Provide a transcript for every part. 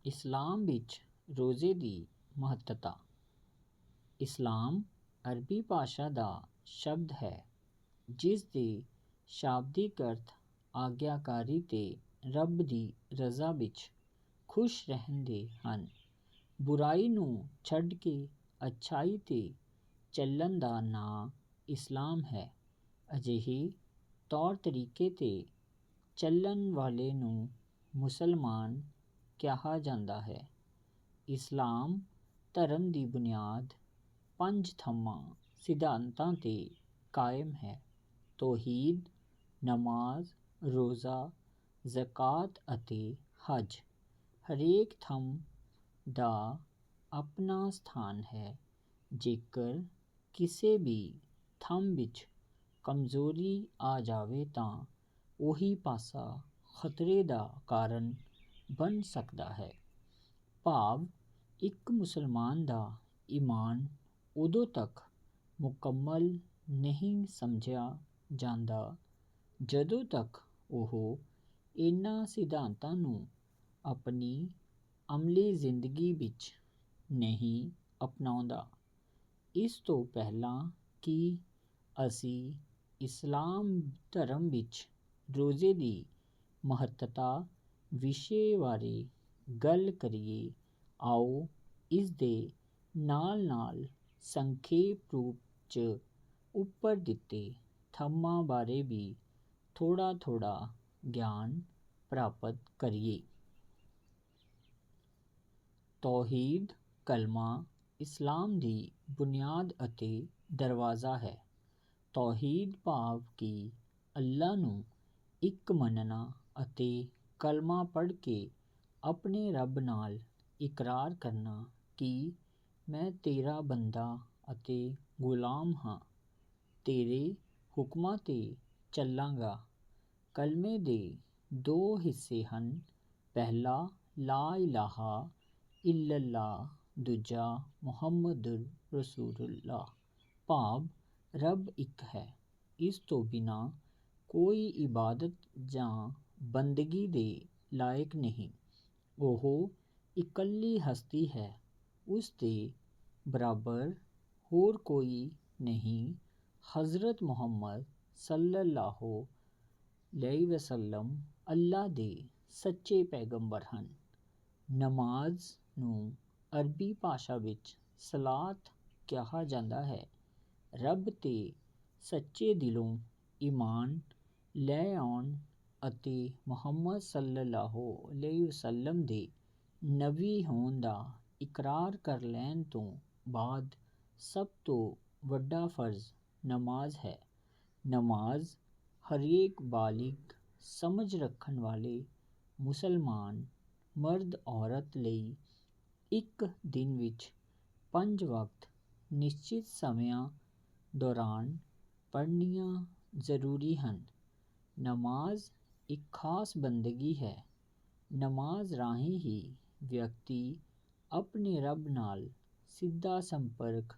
ਇਸਲਾਮ ਵਿੱਚ ਰੋਜ਼ੇ ਦੀ ਮਹੱਤਤਾ। ਇਸਲਾਮ ਅਰਬੀ ਭਾਸ਼ਾ ਦਾ ਸ਼ਬਦ ਹੈ ਜਿਸ ਦੇ ਸ਼ਾਬਦਿਕ ਅਰਥ ਆਗਿਆਕਾਰੀ ਤੇ ਰੱਬ ਦੀ ਰਜ਼ਾ ਵਿੱਚ ਖੁਸ਼ ਰਹਿਣ ਦੇ ਹਨ। ਬੁਰਾਈ ਨੂੰ ਛੱਡ ਕੇ ਅੱਛਾਈ 'ਤੇ ਚੱਲਣ ਦਾ ਨਾਂ ਇਸਲਾਮ ਹੈ। ਅਜਿਹੇ ਤੌਰ ਤਰੀਕੇ 'ਤੇ ਚੱਲਣ ਵਾਲੇ ਨੂੰ ਮੁਸਲਮਾਨ ਕਿਹਾ ਜਾਂਦਾ ਹੈ। ਇਸਲਾਮ ਧਰਮ ਦੀ ਬੁਨਿਆਦ 5 ਥੰਮ੍ਹਾਂ ਸਿਧਾਂਤਾਂ 'ਤੇ ਕਾਇਮ ਹੈ: ਤੌਹੀਦ, ਨਮਾਜ਼, ਰੋਜ਼ਾ, ਜ਼ਕਾਤ ਅਤੇ ਹਜ। ਹਰੇਕ ਥੰਮ੍ਹ ਦਾ ਆਪਣਾ ਸਥਾਨ ਹੈ। ਜੇਕਰ ਕਿਸੇ ਵੀ ਥੰਮ੍ਹ ਵਿੱਚ ਕਮਜ਼ੋਰੀ ਆ ਜਾਵੇ ਤਾਂ ਉਹੀ ਪਾਸਾ ਖਤਰੇ ਦਾ ਕਾਰਨ ਬਣ ਸਕਦਾ ਹੈ। ਭਾਵ ਇੱਕ ਮੁਸਲਮਾਨ ਦਾ ਈਮਾਨ ਉਦੋਂ ਤੱਕ ਮੁਕੰਮਲ ਨਹੀਂ ਸਮਝਿਆ ਜਾਂਦਾ ਜਦੋਂ ਤੱਕ ਉਹ ਇਨ੍ਹਾਂ ਸਿਧਾਂਤਾਂ ਨੂੰ ਆਪਣੀ ਅਮਲੀ ਜ਼ਿੰਦਗੀ ਵਿੱਚ ਨਹੀਂ ਅਪਣਾਉਂਦਾ। ਇਸ ਤੋਂ ਪਹਿਲਾਂ ਕਿ ਅਸੀਂ ਇਸਲਾਮ ਧਰਮ ਵਿੱਚ ਰੋਜ਼ੇ ਦੀ ਮਹੱਤਤਾ ਵਿਸ਼ੇ ਬਾਰੇ ਗੱਲ ਕਰੀਏ, ਆਓ ਇਸ ਦੇ ਨਾਲ-ਨਾਲ ਸੰਖੇਪ ਰੂਪ 'ਚ ਉੱਪਰ ਦਿੱਤੇ ਥੰਮ੍ਹਾਂ ਬਾਰੇ ਵੀ ਥੋੜ੍ਹਾ ਗਿਆਨ ਪ੍ਰਾਪਤ ਕਰੀਏ। ਤੌਹੀਦ ਕਲਮਾ ਇਸਲਾਮ ਦੀ ਬੁਨਿਆਦ ਅਤੇ ਦਰਵਾਜ਼ਾ ਹੈ। ਤੌਹੀਦ ਭਾਵ ਕਿ ਅੱਲਾਹ ਨੂੰ ਇੱਕ ਮੰਨਣਾ ਅਤੇ ਕਲਮਾ ਪੜ੍ਹ ਕੇ ਆਪਣੇ ਰੱਬ ਨਾਲ ਇਕਰਾਰ ਕਰਨਾ ਕਿ ਮੈਂ ਤੇਰਾ ਬੰਦਾ ਅਤੇ ਗੁਲਾਮ ਹਾਂ, ਤੇਰੇ ਹੁਕਮਾਂ 'ਤੇ ਚੱਲਾਂਗਾ। ਕਲਮੇ ਦੇ 2 ਹਿੱਸੇ ਹਨ: ਪਹਿਲਾ ਲਾ ਇਲਾਹਾ ਇਲੱਲਾਹ, ਦੂਜਾ ਮੁਹੰਮਦੁਰ ਰਸੂਲੁੱਲਾਹ ਭਾਵ ਰੱਬ ਇੱਕ ਹੈ, ਇਸ ਤੋਂ ਬਿਨਾਂ ਕੋਈ ਇਬਾਦਤ ਜਾਂ ਬੰਦਗੀ ਦੇ ਲਾਇਕ ਨਹੀਂ। ਉਹ ਇਕੱਲੀ ਹਸਤੀ ਹੈ, ਉਸ ਦੇ ਬਰਾਬਰ ਹੋਰ ਕੋਈ ਨਹੀਂ। ਹਜ਼ਰਤ ਮੁਹੰਮਦ ਸੱਲੱਲਾਹੁ ਅਲੈਹਿ ਵਸੱਲਮ ਅੱਲਾਹ ਦੇ ਸੱਚੇ ਪੈਗੰਬਰ ਹਨ। ਨਮਾਜ਼ ਨੂੰ ਅਰਬੀ ਭਾਸ਼ਾ ਵਿੱਚ ਸਲਾਤ ਕਿਹਾ ਜਾਂਦਾ ਹੈ। ਰੱਬ 'ਤੇ ਸੱਚੇ ਦਿਲੋਂ ਈਮਾਨ ਲੈ ਆਉਣ ਅਤੇ ਮੁਹੰਮਦ ਸੱਲੱਲਾਹੁ ਅਲੈਹਿ ਵਸੱਲਮ ਦੇ ਨਬੀ ਹੋਣ ਦਾ ਇਕਰਾਰ ਕਰ ਲੈਣ ਤੋਂ ਬਾਅਦ ਸਭ ਤੋਂ ਵੱਡਾ ਫਰਜ਼ ਨਮਾਜ਼ ਹੈ। ਨਮਾਜ਼ ਹਰੇਕ ਬਾਲਿਗ ਸਮਝ ਰੱਖਣ ਵਾਲੇ ਮੁਸਲਮਾਨ ਮਰਦ ਔਰਤ ਲਈ ਇੱਕ ਦਿਨ ਵਿੱਚ 5 ਵਕਤ ਨਿਸ਼ਚਿਤ ਸਮਿਆਂ ਦੌਰਾਨ ਪੜ੍ਹਨੀਆਂ ਜ਼ਰੂਰੀ ਹਨ। ਨਮਾਜ਼ ਇੱਕ ਖਾਸ ਬੰਦਗੀ ਹੈ। ਨਮਾਜ਼ ਰਾਹੀਂ ਹੀ ਵਿਅਕਤੀ ਆਪਣੇ ਰੱਬ ਨਾਲ ਸਿੱਧਾ ਸੰਪਰਕ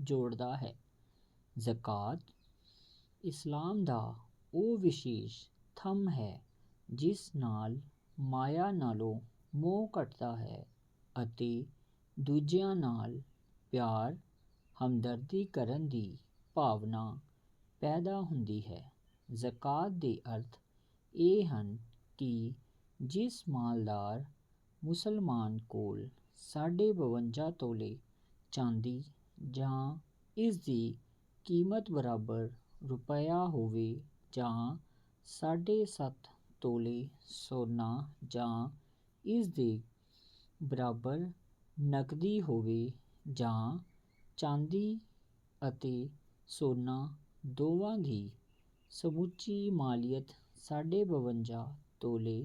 ਜੋੜਦਾ ਹੈ। ਜ਼ਕਾਤ ਇਸਲਾਮ ਦਾ ਉਹ ਵਿਸ਼ੇਸ਼ ਥੰਮ੍ਹ ਹੈ ਜਿਸ ਨਾਲ ਮਾਇਆ ਨਾਲੋਂ ਮੋਹ ਘਟਦਾ ਹੈ ਅਤੇ ਦੂਜਿਆਂ ਨਾਲ ਪਿਆਰ ਹਮਦਰਦੀ ਕਰਨ ਦੀ ਭਾਵਨਾ ਪੈਦਾ ਹੁੰਦੀ ਹੈ। ਜ਼ਕਾਤ ਦੇ ਅਰਥ ਇਹ ਹਨ ਕਿ ਜਿਸ ਮਾਲਦਾਰ ਮੁਸਲਮਾਨ ਕੋਲ 52.5 ਤੋਲੇ ਚਾਂਦੀ ਜਾਂ ਇਸ ਦੀ ਕੀਮਤ ਬਰਾਬਰ ਰੁਪਇਆ ਹੋਵੇ ਜਾਂ 7.5 ਤੋਲੇ ਸੋਨਾ ਜਾਂ ਇਸ ਦੇ ਬਰਾਬਰ ਨਕਦੀ ਹੋਵੇ ਜਾਂ ਚਾਂਦੀ ਅਤੇ ਸੋਨਾ ਦੋਵਾਂ ਦੀ ਸਮੁੱਚੀ ਮਾਲੀਅਤ 52.5 ਤੋਲੇ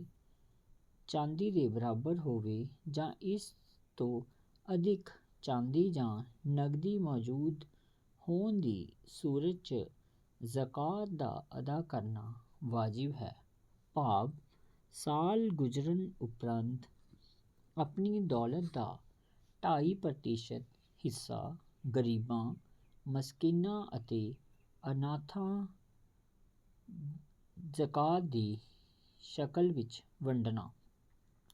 ਚਾਂਦੀ ਦੇ ਬਰਾਬਰ ਹੋਵੇ ਜਾਂ ਇਸ ਤੋਂ ਅਧਿਕ ਚਾਂਦੀ ਜਾਂ ਨਕਦੀ ਮੌਜੂਦ ਹੋਣ ਦੀ ਸੂਰਤ 'ਚ ਜ਼ਕਾਤ ਦਾ ਅਦਾ ਕਰਨਾ ਵਾਜਿਬ ਹੈ। ਭਾਵ ਸਾਲ ਗੁਜ਼ਰਨ ਉਪਰੰਤ ਆਪਣੀ ਦੌਲਤ ਦਾ 2.5% ਹਿੱਸਾ ਗਰੀਬਾਂ, ਮਸਕੀਨਾਂ ਅਤੇ ਅਨਾਥਾਂ ਜ਼ਕਾਤ ਦੀ ਸ਼ਕਲ ਵਿੱਚ ਵੰਡਣਾ।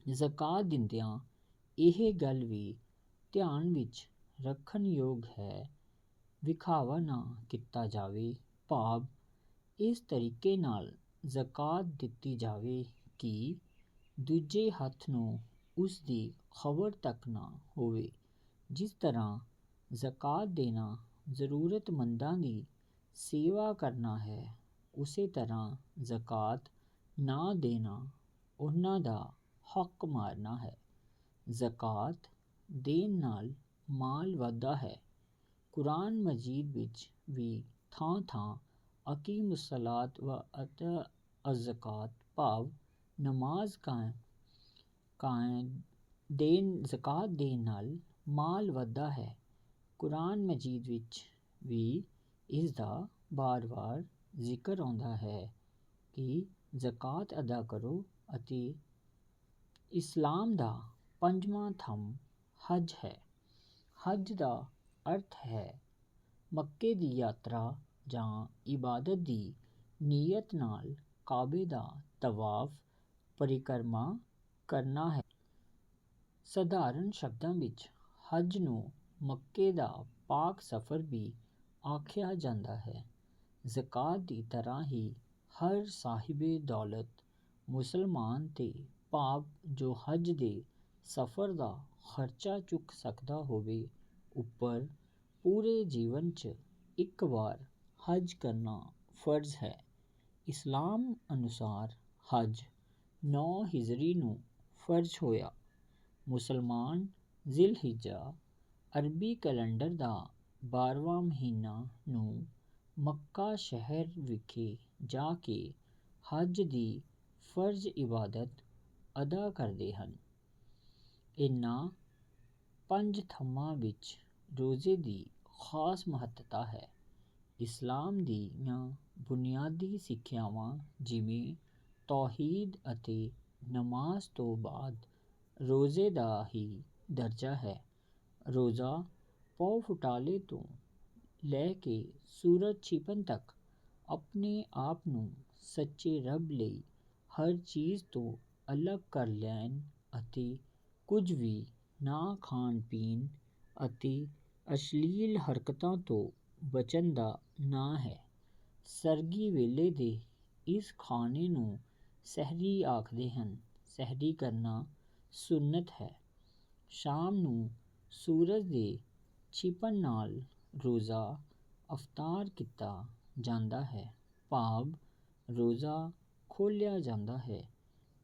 ਜ਼ਕਾਤ ਦਿੰਦਿਆਂ ਇਹ ਗੱਲ ਵੀ ਧਿਆਨ ਵਿੱਚ ਰੱਖਣਯੋਗ ਹੈ ਵਿਖਾਵਾ ਨਾ ਕੀਤਾ ਜਾਵੇ, ਭਾਵ ਇਸ ਤਰੀਕੇ ਨਾਲ ਜ਼ਕਾਤ ਦਿੱਤੀ ਜਾਵੇ ਕਿ ਦੂਜੇ ਹੱਥ ਨੂੰ ਉਸ ਦੀ ਖਬਰ ਤੱਕ ਨਾ ਹੋਵੇ। ਜਿਸ ਤਰ੍ਹਾਂ ਜ਼ਕਾਤ ਦੇਣਾ ਜ਼ਰੂਰਤਮੰਦਾਂ ਦੀ ਸੇਵਾ ਕਰਨਾ ਹੈ, ਉਸੇ ਤਰ੍ਹਾਂ ਜ਼ਕਾਤ ਨਾ ਦੇਣਾ ਉਹਨਾਂ ਦਾ ਹੱਕ ਮਾਰਨਾ ਹੈ। ਜ਼ਕਾਤ ਦੇਣ ਨਾਲ ਮਾਲ ਵੱਧਦਾ ਹੈ। ਕੁਰਾਨ ਮਜੀਦ ਵਿੱਚ ਵੀ ਥਾਂ ਥਾਂ ਅਕੀਮੁਸਸਲਾਤ ਵ ਆਤਾ ਅਜ਼ਕਾਤ ਭਾਵ ਨਮਾਜ਼ ਜ਼ਕਾਤ ਦੇਣ ਨਾਲ ਮਾਲ ਵੱਧਦਾ ਹੈ। ਕੁਰਾਨ ਮਜੀਦ ਵਿੱਚ ਵੀ ਇਸ ਦਾ ਬਾਰ-ਬਾਰ ਜ਼ਿਕਰ ਆਉਂਦਾ ਹੈ ਕਿ ਜ਼ਕਾਤ ਅਦਾ ਕਰੋ ਅਤੇ ਇਸਲਾਮ ਦਾ ਪੰਜਵਾਂ ਥੰਮ ਹਜ ਹੈ। ਹਜ ਦਾ ਅਰਥ ਹੈ ਮੱਕੇ ਦੀ ਯਾਤਰਾ ਜਾਂ ਇਬਾਦਤ ਦੀ ਨੀਅਤ ਨਾਲ ਕਾਬੇ ਦਾ ਤਵਾਫ ਪਰਿਕਰਮਾ ਕਰਨਾ ਹੈ। ਸਧਾਰਨ ਸ਼ਬਦਾਂ ਵਿੱਚ ਹਜ ਨੂੰ ਮੱਕੇ ਦਾ ਪਾਕ ਸਫ਼ਰ ਵੀ ਆਖਿਆ ਜਾਂਦਾ ਹੈ। ਜ਼ਕਾਤ ਦੀ ਤਰ੍ਹਾਂ ਹੀ ਹਰ ਸਾਹਿਬੇ ਦੌਲਤ ਮੁਸਲਮਾਨ ਤੇ ਭਾਵ ਜੋ ਹਜ ਦੇ ਸਫ਼ਰ ਦਾ ਖਰਚਾ ਚੁੱਕ ਸਕਦਾ ਹੋਵੇ ਉੱਪਰ ਪੂਰੇ ਜੀਵਨ 'ਚ ਇੱਕ ਵਾਰ ਹਜ ਕਰਨਾ ਫਰਜ਼ ਹੈ। ਇਸਲਾਮ ਅਨੁਸਾਰ ਹਜ 9 ਹਿਜਰੀ ਨੂੰ ਫਰਜ਼ ਹੋਇਆ। ਮੁਸਲਮਾਨ ਜ਼ਿਲਹਿੱਜਾ ਅਰਬੀ ਕੈਲੰਡਰ ਦਾ 12ਵਾਂ ਮਹੀਨਾ ਨੂੰ ਮੱਕਾ ਸ਼ਹਿਰ ਵਿਖੇ ਜਾ ਕੇ ਹਜ ਦੀ ਫਰਜ਼ ਇਬਾਦਤ ਅਦਾ ਕਰਦੇ ਹਨ। ਇਨ੍ਹਾਂ 5 ਥੰਮਾਂ ਵਿੱਚ ਰੋਜ਼ੇ ਦੀ ਖਾਸ ਮਹੱਤਤਾ ਹੈ। ਇਸਲਾਮ ਦੀਆਂ ਬੁਨਿਆਦੀ ਸਿੱਖਿਆਵਾਂ ਜਿਵੇਂ ਤੌਹੀਦ ਅਤੇ ਨਮਾਜ਼ ਤੋਂ ਬਾਅਦ ਰੋਜ਼ੇ ਦਾ ਹੀ ਦਰਜਾ ਹੈ। ਰੋਜ਼ਾ ਪੌ ਫੁਟਾਲੇ ਤੋਂ ਲੈ ਕੇ ਸੂਰਜ ਛਿਪਣ ਤੱਕ ਆਪਣੇ ਆਪ ਨੂੰ ਸੱਚੇ ਰੱਬ ਲਈ ਹਰ ਚੀਜ਼ ਤੋਂ ਅਲੱਗ ਕਰ ਲੈਣ ਅਤੇ ਕੁਝ ਵੀ ਨਾ ਖਾਣ ਪੀਣ ਅਤੇ ਅਸ਼ਲੀਲ ਹਰਕਤਾਂ ਤੋਂ ਬਚਣ ਦਾ ਨਾਂ ਹੈ। ਸਰਗੀ ਵੇਲੇ ਦੇ ਇਸ ਖਾਣੇ ਨੂੰ ਸਹਿਰੀ ਆਖਦੇ ਹਨ। ਸਹਿਰੀ ਕਰਨਾ ਸੁੰਨਤ ਹੈ। ਸ਼ਾਮ ਨੂੰ ਸੂਰਜ ਦੇ ਛਿਪਣ ਨਾਲ ਰੋਜ਼ਾ ਅਫਤਾਰ ਕੀਤਾ ਜਾਂਦਾ ਹੈ, ਭਾਵ ਰੋਜ਼ਾ ਖੋਲ੍ਹਿਆ ਜਾਂਦਾ ਹੈ।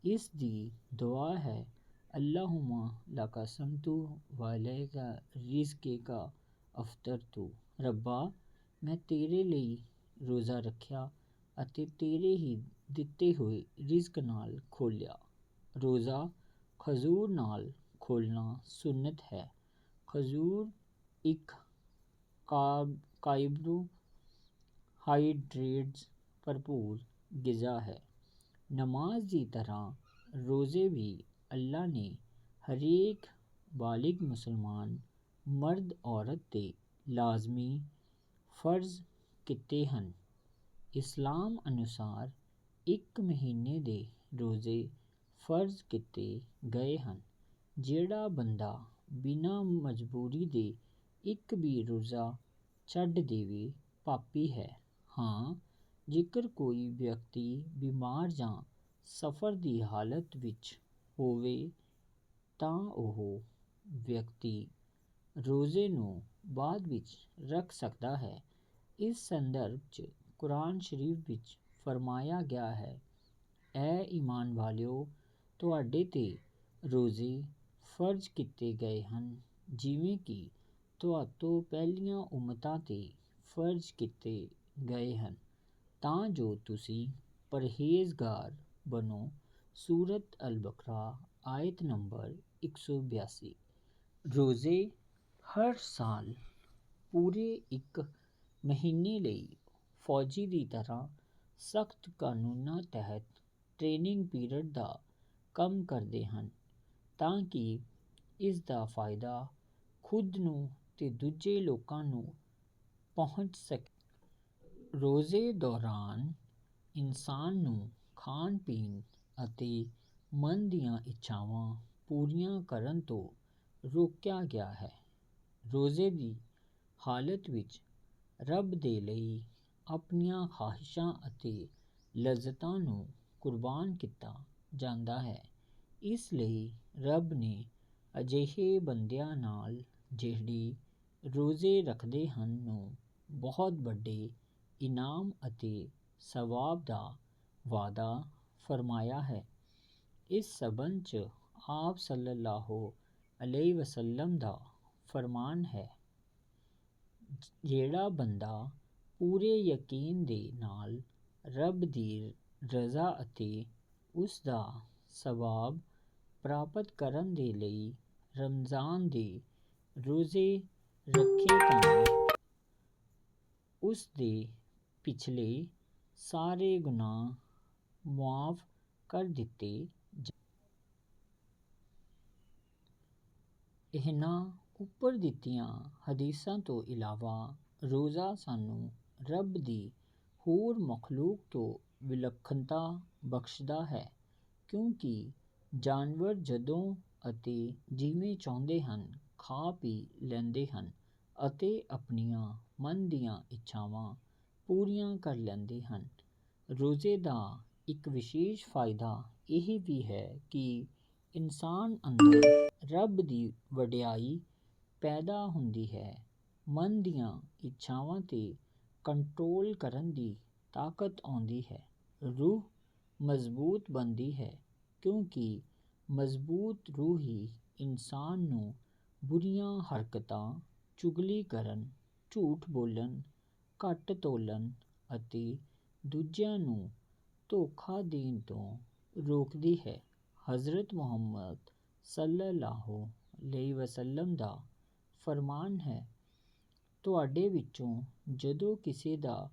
ਇਸ ਦੀ ਦੁਆ ਹੈ ਅੱਲਾਹੁਮਾ ਲਕਾ ਸਮਤੁ ਵ ਇਲੈਕਾ ਰਿਜ਼ਕਿਕਾ ਅਫਤਰਤੁ। ਰੱਬਾ, ਮੈਂ ਤੇਰੇ ਲਈ ਰੋਜ਼ਾ ਰੱਖਿਆ ਅਤੇ ਤੇਰੇ ਹੀ ਦਿੱਤੇ ਹੋਏ ਰਿਜ਼ਕ ਨਾਲ ਖੋਲ੍ਹਿਆ। ਰੋਜ਼ਾ ਖਜੂਰ ਨਾਲ ਖੋਲ੍ਹਣਾ ਸੁੰਨਤ ਹੈ। ਖਜੂਰ ਇੱਕ ਕਾਰਬੋਹਾਈਡਰੇਟਸ ਭਰਪੂਰ ਗ਼ਿਜ਼ਾ ਹੈ। ਨਮਾਜ਼ ਦੀ ਤਰ੍ਹਾਂ ਰੋਜ਼ੇ ਵੀ ਅੱਲਾ ਨੇ ਹਰੇਕ ਬਾਲਿਗ ਮੁਸਲਮਾਨ ਮਰਦ ਔਰਤ 'ਤੇ ਲਾਜ਼ਮੀ ਫਰਜ਼ ਕੀਤੇ ਹਨ। ਇਸਲਾਮ ਅਨੁਸਾਰ ਇੱਕ ਮਹੀਨੇ ਦੇ ਰੋਜ਼ੇ ਫਰਜ਼ ਕੀਤੇ ਗਏ ਹਨ। ਜਿਹੜਾ ਬੰਦਾ ਬਿਨਾਂ ਮਜਬੂਰੀ ਦੇ ਇੱਕ ਵੀ ਰੋਜ਼ਾ ਛੱਡ ਦੇਵੇ ਪਾਪੀ ਹੈ। ਹਾਂ, ਜੇਕਰ ਕੋਈ ਵਿਅਕਤੀ ਬਿਮਾਰ ਜਾਂ ਸਫ਼ਰ ਦੀ ਹਾਲਤ ਵਿੱਚ ਹੋਵੇ ਤਾਂ ਉਹ ਵਿਅਕਤੀ ਰੋਜ਼ੇ ਨੂੰ ਬਾਅਦ ਵਿੱਚ ਰੱਖ ਸਕਦਾ ਹੈ। ਇਸ ਸੰਦਰਭ 'ਚ ਕੁਰਾਨ ਸ਼ਰੀਫ ਵਿੱਚ ਫਰਮਾਇਆ ਗਿਆ ਹੈ, ਐ ਈਮਾਨ ਵਾਲਿਓ, ਤੁਹਾਡੇ 'ਤੇ ਰੋਜ਼ੇ ਫਰਜ਼ ਕੀਤੇ ਗਏ ਹਨ ਜਿਵੇਂ ਕਿ ਤੁਹਾਤੋਂ ਪਹਿਲੀਆਂ ਉਮਤਾਂ 'ਤੇ ਫਰਜ਼ ਕੀਤੇ ਗਏ ਹਨ ਤਾਂ ਜੋ ਤੁਸੀਂ ਪਰਹੇਜ਼ਗਾਰ ਬਣੋ। ਸੂਰਤ ਅਲ-ਬਕਰਾ ਆਇਤ ਨੰਬਰ 182। ਰੋਜ਼ੇ ਹਰ ਸਾਲ ਪੂਰੇ ਇੱਕ ਮਹੀਨੇ ਲਈ ਫੌਜੀ ਦੀ ਤਰ੍ਹਾਂ ਸਖਤ ਕਾਨੂੰਨਾਂ ਤਹਿਤ ਟ੍ਰੇਨਿੰਗ ਪੀਰੀਅਡ ਦਾ ਕੰਮ ਕਰਦੇ ਹਨ ਤਾਂ ਕਿ ਇਸ ਦਾ ਫਾਇਦਾ ਖੁਦ ਨੂੰ ਤੇ ਦੂਜੇ ਲੋਕਾਂ ਨੂੰ ਪਹੁੰਚ ਸਕੇ। ਰੋਜ਼ੇ ਦੌਰਾਨ ਇਨਸਾਨ ਨੂੰ ਖਾਣ ਪੀਣ ਅਤੇ ਮਨ ਦੀਆਂ ਇੱਛਾਵਾਂ ਪੂਰੀਆਂ ਕਰਨ ਤੋਂ ਰੋਕਿਆ ਗਿਆ ਹੈ। ਰੋਜ਼ੇ ਦੀ ਹਾਲਤ ਵਿੱਚ ਰੱਬ ਦੇ ਲਈ ਆਪਣੀਆਂ ਖਾਹਿਸ਼ਾਂ ਅਤੇ ਲਜ਼ਤਾਂ ਨੂੰ ਕੁਰਬਾਨ ਕੀਤਾ ਜਾਂਦਾ ਹੈ। ਇਸ ਲਈ ਰੱਬ ਨੇ ਅਜਿਹੇ ਬੰਦਿਆਂ ਨਾਲ ਜਿਹੜੇ ਰੋਜ਼ੇ ਰੱਖਦੇ ਹਨ ਨੂੰ ਬਹੁਤ ਵੱਡੇ ਇਨਾਮ ਅਤੇ ਸਵਾਬ ਦਾ ਵਾਅਦਾ ਫਰਮਾਇਆ ਹੈ। ਇਸ ਸਬੰਧ 'ਚ ਆਪ ਸੱਲੱਲਾਹੁ ਅਲੈਹਿ ਵਸੱਲਮ ਦਾ ਫਰਮਾਨ ਹੈ, ਜਿਹੜਾ ਬੰਦਾ ਪੂਰੇ ਯਕੀਨ ਦੇ ਨਾਲ ਰੱਬ ਦੀ ਰਜ਼ਾ ਅਤੇ ਉਸ ਦਾ ਸਵਾਬ ਪ੍ਰਾਪਤ ਕਰਨ ਦੇ ਲਈ ਰਮਜ਼ਾਨ ਦੇ ਰੋਜ਼ੇ ਰੱਖੇ ਤਾਂ ਉਸ ਦੇ ਪਿਛਲੇ ਸਾਰੇ ਗੁਨਾਹ ਮੁਆਫ਼ ਕਰ ਦਿੱਤੇ ਇਹਨਾਂ ਉੱਪਰ ਦਿੱਤੀਆਂ ਹਦੀਸਾਂ ਤੋਂ ਇਲਾਵਾ ਰੋਜ਼ਾ ਸਾਨੂੰ ਰੱਬ ਦੀ ਹੋਰ ਮਖਲੂਕ ਤੋਂ ਵਿਲੱਖਣਤਾ ਬਖਸ਼ਦਾ ਹੈ, ਕਿਉਂਕਿ ਜਾਨਵਰ ਜਦੋਂ ਅਤੇ ਜਿਵੇਂ ਚਾਹੁੰਦੇ ਹਨ ਖਾ ਪੀ ਲੈਂਦੇ ਹਨ ਅਤੇ ਆਪਣੀਆਂ ਮਨ ਦੀਆਂ ਇੱਛਾਵਾਂ ਪੂਰੀਆਂ ਕਰ ਲੈਂਦੇ ਹਨ। ਰੋਜ਼ੇ ਦਾ ਇੱਕ ਵਿਸ਼ੇਸ਼ ਫਾਇਦਾ ਇਹ ਵੀ ਹੈ ਕਿ ਇਨਸਾਨ ਅੰਦਰ ਰੱਬ ਦੀ ਵਡਿਆਈ ਪੈਦਾ ਹੁੰਦੀ ਹੈ। ਮਨ ਦੀਆਂ ਇੱਛਾਵਾਂ 'ਤੇ ਕੰਟਰੋਲ ਕਰਨ ਦੀ ਤਾਕਤ ਆਉਂਦੀ ਹੈ। ਰੂਹ ਮਜ਼ਬੂਤ ਬਣਦੀ ਹੈ, ਕਿਉਂਕਿ ਮਜ਼ਬੂਤ ਰੂਹ ਹੀ ਇਨਸਾਨ ਨੂੰ ਬੁਰੀਆਂ ਹਰਕਤਾਂ, ਚੁਗਲੀ ਕਰਨ, ਝੂਠ ਬੋਲਣ, ਘੱਟ ਤੋਲਣ ਅਤੇ ਦੂਜਿਆਂ ਨੂੰ ਧੋਖਾ ਦੇਣ ਤੋਂ ਰੋਕਦੀ ਹੈ। ਹਜ਼ਰਤ ਮੁਹੰਮਦ ਸੱਲੱਲਾਹੁ ਅਲੈਹਿ ਵਸੱਲਮ ਦਾ ਫਰਮਾਨ ਹੈ, ਤੁਹਾਡੇ ਵਿੱਚੋਂ ਜਦੋਂ ਕਿਸੇ ਦਾ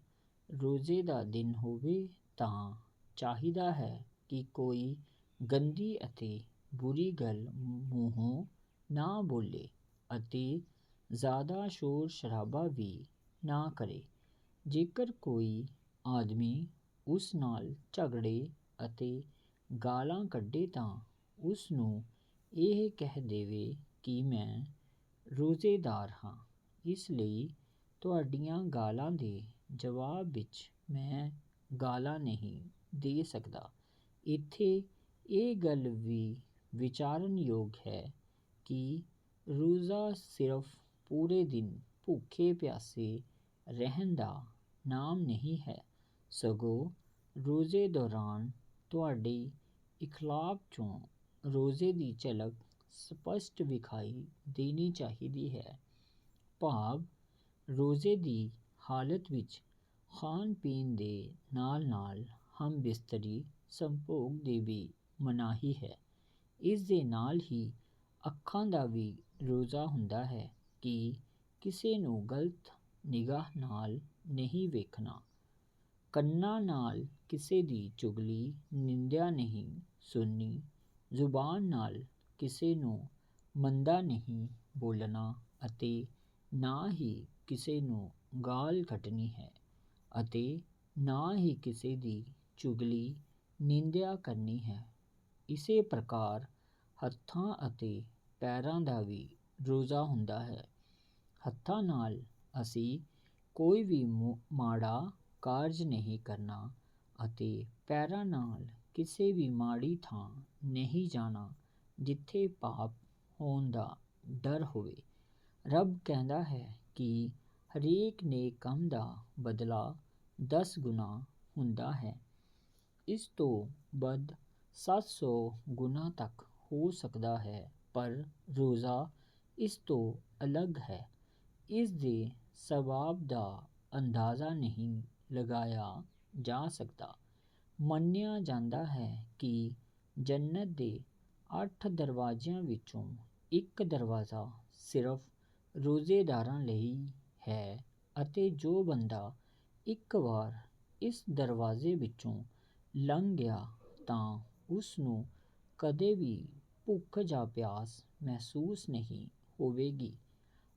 ਰੋਜ਼ੇ ਦਾ ਦਿਨ ਹੋਵੇ ਤਾਂ ਚਾਹੀਦਾ ਹੈ ਕਿ ਕੋਈ ਗੰਦੀ ਅਤੇ ਬੁਰੀ ਗੱਲ ਮੂੰਹੋਂ ਨਾ ਬੋਲੇ ਅਤੇ ਜ਼ਿਆਦਾ ਸ਼ੋਰ ਸ਼ਰਾਬਾ ਵੀ ਨਾ ਕਰੇ। ਜੇਕਰ ਕੋਈ ਆਦਮੀ ਉਸ ਨਾਲ ਝਗੜੇ ਅਤੇ ਗਾਲਾਂ ਕੱਢੇ ਤਾਂ ਉਸ ਨੂੰ ਇਹ ਕਹਿ ਦੇਵੇ ਕਿ ਮੈਂ ਰੋਜ਼ੇਦਾਰ ਹਾਂ, ਇਸ ਲਈ ਤੁਹਾਡੀਆਂ ਗਾਲਾਂ ਦੇ ਜਵਾਬ ਵਿੱਚ ਮੈਂ ਗਾਲਾਂ ਨਹੀਂ ਦੇ ਸਕਦਾ। ਇੱਥੇ ਇਹ ਗੱਲ ਵੀ ਵਿਚਾਰਨਯੋਗ ਹੈ ਕਿ ਰੋਜ਼ਾ ਸਿਰਫ ਪੂਰੇ ਦਿਨ ਭੁੱਖੇ ਪਿਆਸੇ ਰਹਿਣ ਦਾ ਨਾਮ ਨਹੀਂ ਹੈ, ਸਗੋਂ ਰੋਜ਼ੇ ਦੌਰਾਨ ਤੁਹਾਡੇ ਇਖਲਾਕ 'ਚੋਂ ਰੋਜ਼ੇ ਦੀ ਝਲਕ ਸਪਸ਼ਟ ਵਿਖਾਈ ਦੇਣੀ ਚਾਹੀਦੀ ਹੈ। ਭਾਵ ਰੋਜ਼ੇ ਦੀ ਹਾਲਤ ਵਿੱਚ ਖਾਣ ਪੀਣ ਦੇ ਨਾਲ ਨਾਲ ਹਮਬਿਸਤਰੀ ਸੰਭੋਗ ਦੀ ਵੀ ਮਨਾਹੀ ਹੈ। ਇਸ ਦੇ ਨਾਲ ਹੀ ਅੱਖਾਂ ਦਾ ਵੀ ਰੋਜ਼ਾ ਹੁੰਦਾ ਹੈ ਕਿ ਕਿਸੇ ਨੂੰ ਗਲਤ ਨਿਗਾਹ ਨਾਲ ਨਹੀਂ ਵੇਖਣਾ, ਕੰਨਾਂ ਨਾਲ ਕਿਸੇ ਦੀ ਚੁਗਲੀ ਨਿੰਦਿਆ ਨਹੀਂ ਸੁਣਨੀ, ਜ਼ੁਬਾਨ ਨਾਲ ਕਿਸੇ ਨੂੰ ਮੰਦਾ ਨਹੀਂ ਬੋਲਣਾ ਅਤੇ ਨਾ ਹੀ ਕਿਸੇ ਨੂੰ ਗਾਲ ਕੱਢਣੀ ਹੈ ਅਤੇ ਨਾ ਹੀ ਕਿਸੇ ਦੀ ਚੁਗਲੀ ਨਿੰਦਿਆ ਕਰਨੀ ਹੈ। ਇਸੇ ਪ੍ਰਕਾਰ ਹੱਥਾਂ ਅਤੇ ਪੈਰਾਂ ਦਾ ਵੀ ਰੋਜ਼ਾ ਹੁੰਦਾ ਹੈ। ਹੱਥਾਂ ਨਾਲ ਅਸੀਂ ਕੋਈ ਵੀ ਮਾੜਾ ਕਾਰਜ ਨਹੀਂ ਕਰਨਾ ਅਤੇ ਪੈਰਾਂ ਨਾਲ ਕਿਸੇ ਵੀ ਮਾੜੀ ਥਾਂ ਨਹੀਂ ਜਾਣਾ ਜਿੱਥੇ ਪਾਪ ਹੋਣ ਦਾ ਡਰ ਹੋਵੇ। ਰੱਬ ਕਹਿੰਦਾ ਹੈ ਕਿ ਹਰੇਕ ਨੇਕ ਕੰਮ ਦਾ ਬਦਲਾ 10 ਗੁਣਾ ਹੁੰਦਾ ਹੈ। ਇਸ ਤੋਂ ਵੱਧ 700 ਗੁਣਾ ਤੱਕ ਹੋ ਸਕਦਾ ਹੈ, ਪਰ ਰੋਜ਼ਾ ਇਸ ਤੋਂ ਅਲੱਗ ਹੈ। ਇਸ ਦੇ ਸਵਾਬ ਦਾ ਅੰਦਾਜ਼ਾ ਨਹੀਂ ਲਗਾਇਆ ਜਾ ਸਕਦਾ। ਮੰਨਿਆ ਜਾਂਦਾ ਹੈ ਕਿ ਜੰਨਤ ਦੇ 8 ਦਰਵਾਜ਼ਿਆਂ ਵਿੱਚੋਂ ਇੱਕ ਦਰਵਾਜ਼ਾ ਸਿਰਫ ਰੋਜ਼ੇਦਾਰਾਂ ਲਈ ਹੈ ਅਤੇ ਜੋ ਬੰਦਾ ਇੱਕ ਵਾਰ ਇਸ ਦਰਵਾਜ਼ੇ ਵਿੱਚੋਂ ਲੰਘ ਗਿਆ ਤਾਂ ਉਸ ਨੂੰ ਕਦੇ ਵੀ ਭੁੱਖ ਜਾਂ ਪਿਆਸ ਮਹਿਸੂਸ ਨਹੀਂ ਹੋਵੇਗੀ।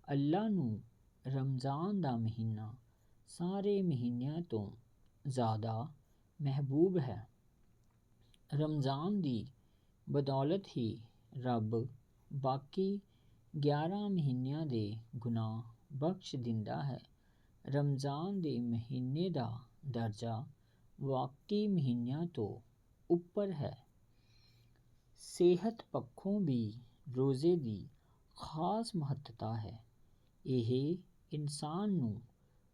ਅੱਲਾਹ ਨੂੰ ਰਮਜ਼ਾਨ ਦਾ ਮਹੀਨਾ ਸਾਰੇ ਮਹੀਨਿਆਂ ਤੋਂ ਜ਼ਿਆਦਾ ਮਹਿਬੂਬ ਹੈ। ਰਮਜ਼ਾਨ ਦੀ ਬਦੌਲਤ ਹੀ ਰੱਬ ਬਾਕੀ 11 ਮਹੀਨਿਆਂ ਦੇ ਗੁਨਾਹ ਬਖਸ਼ ਦਿੰਦਾ ਹੈ। ਰਮਜ਼ਾਨ ਦੇ ਮਹੀਨੇ ਦਾ ਦਰਜਾ ਬਾਕੀ ਮਹੀਨਿਆਂ ਤੋਂ ਉੱਪਰ ਹੈ। ਸਿਹਤ ਪੱਖੋਂ ਵੀ ਰੋਜ਼ੇ ਦੀ ਖਾਸ ਮਹੱਤਤਾ ਹੈ। ਇਹ ਇਨਸਾਨ ਨੂੰ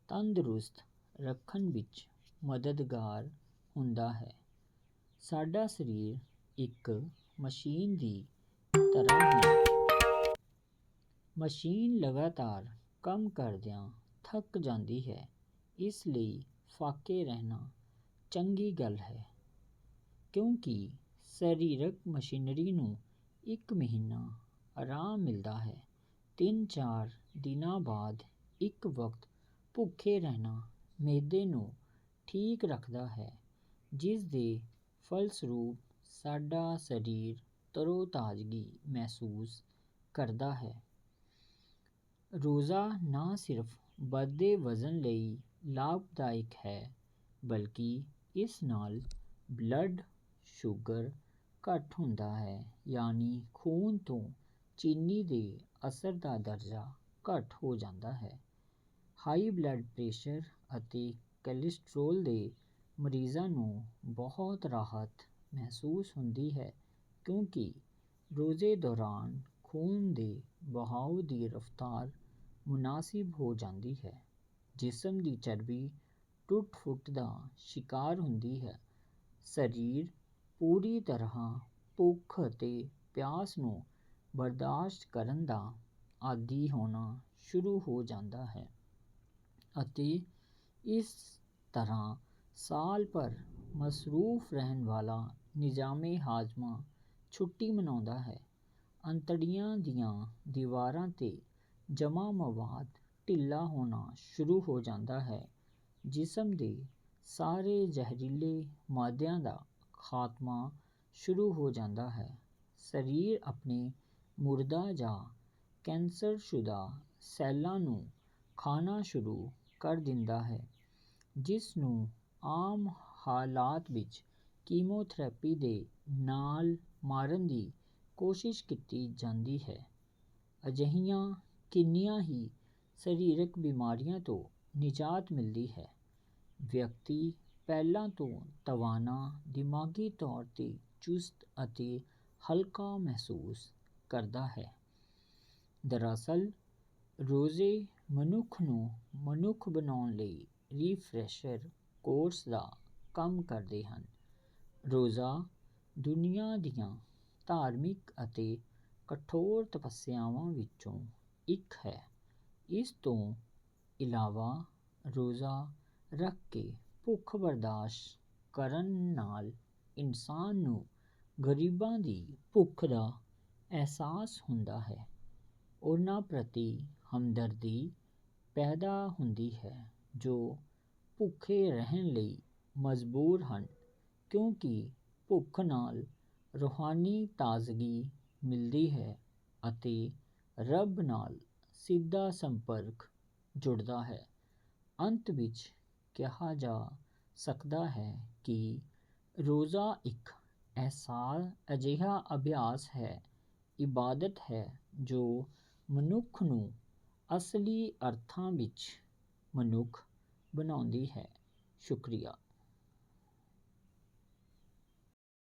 ਤੰਦਰੁਸਤ ਰੱਖਣ ਵਿੱਚ ਮਦਦਗਾਰ ਹੁੰਦਾ ਹੈ। ਸਾਡਾ ਸਰੀਰ ਇੱਕ ਮਸ਼ੀਨ ਦੀ ਤਰ੍ਹਾਂ ਹੈ। ਮਸ਼ੀਨ ਲਗਾਤਾਰ ਕੰਮ ਕਰਦਿਆਂ ਥੱਕ ਜਾਂਦੀ ਹੈ, ਇਸ ਲਈ ਫਾਕੇ ਰਹਿਣਾ ਚੰਗੀ ਗੱਲ ਹੈ, ਕਿਉਂਕਿ ਸਰੀਰਕ ਮਸ਼ੀਨਰੀ ਨੂੰ 1 ਮਹੀਨਾ ਆਰਾਮ ਮਿਲਦਾ ਹੈ। 3-4 ਦਿਨਾਂ ਬਾਅਦ ਇੱਕ ਵਕਤ ਭੁੱਖੇ ਰਹਿਣਾ ਮਿਹਦੇ ਨੂੰ ਠੀਕ ਰੱਖਦਾ ਹੈ, ਜਿਸ ਦੇ ਫਲਸਰੂਪ ਸਾਡਾ ਸਰੀਰ ਤਰੋ-ਤਾਜ਼ਗੀ ਮਹਿਸੂਸ ਕਰਦਾ ਹੈ। ਰੋਜ਼ਾ ਨਾ ਸਿਰਫ ਵੱਧਦੇ ਵਜ਼ਨ ਲਈ ਲਾਭਦਾਇਕ ਹੈ, ਬਲਕਿ ਇਸ ਨਾਲ ਬਲੱਡ ਸ਼ੂਗਰ ਘੱਟ ਹੁੰਦਾ ਹੈ, ਯਾਨੀ ਖੂਨ ਤੋਂ ਚੀਨੀ ਦੇ ਅਸਰ ਦਾ ਦਰਜਾ ਘੱਟ ਹੋ ਜਾਂਦਾ ਹੈ। ਹਾਈ ਬਲੱਡ ਪ੍ਰੈਸ਼ਰ ਅਤੇ ਕੋਲੇਸਟ੍ਰੋਲ ਦੇ ਮਰੀਜ਼ਾਂ ਨੂੰ ਬਹੁਤ ਰਾਹਤ ਮਹਿਸੂਸ ਹੁੰਦੀ ਹੈ, ਕਿਉਂਕਿ ਰੋਜ਼ੇ ਦੌਰਾਨ ਖੂਨ ਦੇ ਵਹਾਅ ਦੀ ਰਫ਼ਤਾਰ ਮੁਨਾਸਿਬ ਹੋ ਜਾਂਦੀ ਹੈ। ਜਿਸਮ ਦੀ ਚਰਬੀ ਟੁੱਟ-ਫੁੱਟ ਦਾ ਸ਼ਿਕਾਰ ਹੁੰਦੀ ਹੈ। ਸਰੀਰ ਪੂਰੀ ਤਰ੍ਹਾਂ ਭੁੱਖ ਅਤੇ ਪਿਆਸ ਨੂੰ ਬਰਦਾਸ਼ਤ ਕਰਨ ਦਾ ਆਦੀ ਹੋਣਾ ਸ਼ੁਰੂ ਹੋ ਜਾਂਦਾ ਹੈ ਅਤੇ ਇਸ ਤਰ੍ਹਾਂ ਸਾਲ ਭਰ ਮਸਰੂਫ ਰਹਿਣ ਵਾਲਾ ਨਿਜ਼ਾਮੇ ਹਾਜ਼ਮਾ ਛੁੱਟੀ ਮਨਾਉਂਦਾ ਹੈ। ਅੰਤੜੀਆਂ ਦੀਆਂ ਦੀਵਾਰਾਂ 'ਤੇ ਜਮ੍ਹਾਂ ਮਵਾਦ ਢਿੱਲਾ ਹੋਣਾ ਸ਼ੁਰੂ ਹੋ ਜਾਂਦਾ ਹੈ। ਜਿਸਮ ਦੇ ਸਾਰੇ ਜ਼ਹਿਰੀਲੇ ਮਾਦਿਆਂ ਦਾ ਖਾਤਮਾ ਸ਼ੁਰੂ ਹੋ ਜਾਂਦਾ ਹੈ। ਸਰੀਰ ਆਪਣੇ ਮੁਰਦਾ ਜਾਂ ਕੈਂਸਰਸ਼ੁਦਾ ਸੈੱਲਾਂ ਨੂੰ ਖਾਣਾ ਸ਼ੁਰੂ ਕਰ ਦਿੰਦਾ ਹੈ, ਜਿਸ ਨੂੰ ਆਮ ਹਾਲਾਤ ਵਿੱਚ ਕੀਮੋਥੈਰੇਪੀ ਦੇ ਨਾਲ ਮਾਰਨ ਦੀ ਕੋਸ਼ਿਸ਼ ਕੀਤੀ ਜਾਂਦੀ ਹੈ। ਅਜਿਹੀਆਂ ਕਿੰਨੀਆਂ ਹੀ ਸਰੀਰਕ ਬਿਮਾਰੀਆਂ ਤੋਂ ਨਿਜਾਤ ਮਿਲਦੀ ਹੈ। ਵਿਅਕਤੀ ਪਹਿਲਾਂ ਤੋਂ ਤਵਾਨਾ, ਦਿਮਾਗੀ ਤੌਰ 'ਤੇ ਚੁਸਤ ਅਤੇ ਹਲਕਾ ਮਹਿਸੂਸ ਕਰਦਾ ਹੈ। ਦਰਅਸਲ ਰੋਜ਼ੇ ਮਨੁੱਖ ਨੂੰ ਮਨੁੱਖ ਬਣਾਉਣ ਲਈ ਰੀਫਰੈਸ਼ਰ ਕੋਰਸ ਦਾ ਕੰਮ ਕਰਦੇ ਹਨ। ਰੋਜ਼ਾ ਦੁਨੀਆ ਦੀਆਂ ਧਾਰਮਿਕ ਅਤੇ ਕਠੋਰ ਤਪੱਸਿਆਵਾਂ ਵਿੱਚੋਂ ਇੱਕ ਹੈ। ਇਸ ਤੋਂ ਇਲਾਵਾ ਰੋਜ਼ਾ ਰੱਖ ਕੇ ਭੁੱਖ ਬਰਦਾਸ਼ਤ ਕਰਨ ਨਾਲ ਇਨਸਾਨ ਨੂੰ ਗ਼ਰੀਬਾਂ ਦੀ ਭੁੱਖ ਦਾ ਅਹਿਸਾਸ ਹੁੰਦਾ ਹੈ, ਉਨ੍ਹਾਂ ਪ੍ਰਤੀ ਹਮਦਰਦੀ ਪੈਦਾ ਹੁੰਦੀ ਹੈ ਜੋ ਭੁੱਖੇ ਰਹਿਣ ਲਈ ਮਜਬੂਰ ਹਨ, ਕਿਉਂਕਿ ਭੁੱਖ ਨਾਲ ਰੂਹਾਨੀ ਤਾਜ਼ਗੀ ਮਿਲਦੀ ਹੈ ਅਤੇ ਰੱਬ ਨਾਲ ਸਿੱਧਾ ਸੰਪਰਕ ਜੁੜਦਾ ਹੈ। ਅੰਤ ਵਿੱਚ ਕਿਹਾ ਜਾ ਸਕਦਾ ਹੈ ਕਿ ਰੋਜ਼ਾ ਇੱਕ ਅਜਿਹਾ ਅਭਿਆਸ ਹੈ, ਇਬਾਦਤ ਹੈ ਜੋ ਮਨੁੱਖ ਨੂੰ ਅਸਲੀ ਅਰਥਾਂ ਵਿੱਚ ਮਨੁੱਖ ਬਣਾਉਂਦੀ ਹੈ। ਸ਼ੁਕਰੀਆ।